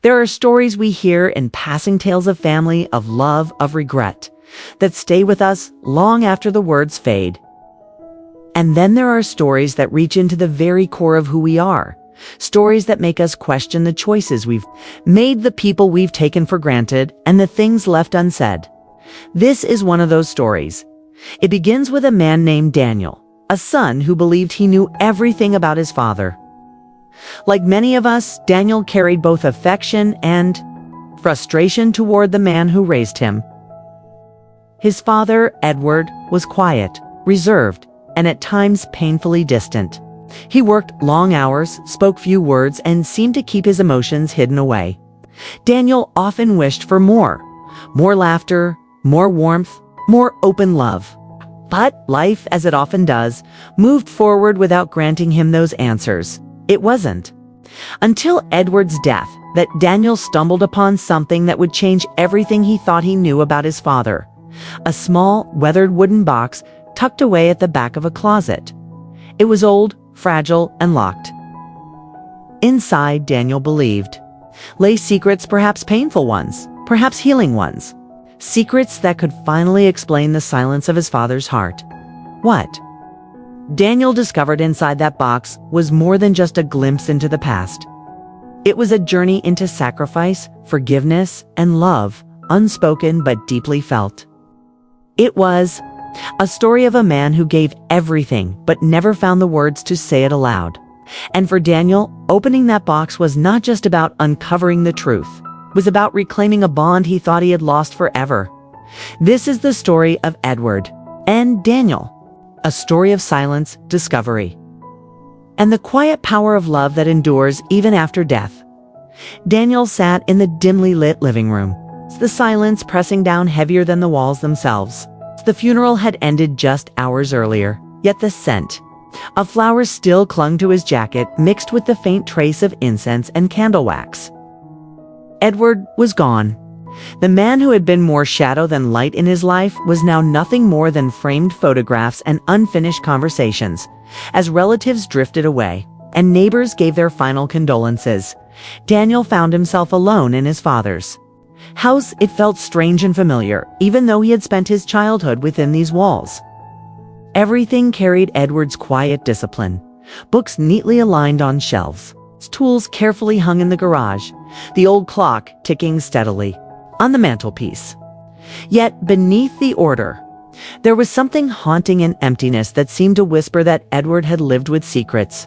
There are stories we hear in passing tales of family, of love, of regret, that stay with us long after the words fade. And then there are stories that reach into the very core of who we are. Stories that make us question the choices we've made, the people we've taken for granted, and the things left unsaid. This is one of those stories. It begins with a man named Daniel, a son who believed he knew everything about his father. Like many of us, Daniel carried both affection and frustration toward the man who raised him. His father, Edward, was quiet, reserved, and at times painfully distant. He worked long hours, spoke few words, and seemed to keep his emotions hidden away. Daniel often wished for more laughter, more warmth, more open love. But life, as it often does, moved forward without granting him those answers. It wasn't until Edward's death that Daniel stumbled upon something that would change everything he thought he knew about his father. A small, weathered wooden box tucked away at the back of a closet. It was old, fragile, and locked. Inside, Daniel believed, lay secrets, perhaps painful ones, perhaps healing ones. Secrets that could finally explain the silence of his father's heart. What Daniel discovered inside that box was more than just a glimpse into the past. It was a journey into sacrifice, forgiveness, and love, unspoken but deeply felt. It was a story of a man who gave everything but never found the words to say it aloud. And for Daniel, opening that box was not just about uncovering the truth. It was about reclaiming a bond he thought he had lost forever. This is the story of Edward and Daniel, a story of silence, discovery, and the quiet power of love that endures even after death. Daniel sat in the dimly lit living room, the silence pressing down heavier than the walls themselves. The funeral had ended just hours earlier, yet the scent of flowers still clung to his jacket, mixed with the faint trace of incense and candle wax. Edward was gone. The man who had been more shadow than light in his life was now nothing more than framed photographs and unfinished conversations. As relatives drifted away and neighbors gave their final condolences, Daniel found himself alone in his father's house. It felt strange and familiar, even though he had spent his childhood within these walls. Everything carried Edward's quiet discipline. Books neatly aligned on shelves, tools carefully hung in the garage, the old clock ticking steadily on the mantelpiece. Yet beneath the order, there was something haunting and emptiness that seemed to whisper that Edward had lived with secrets.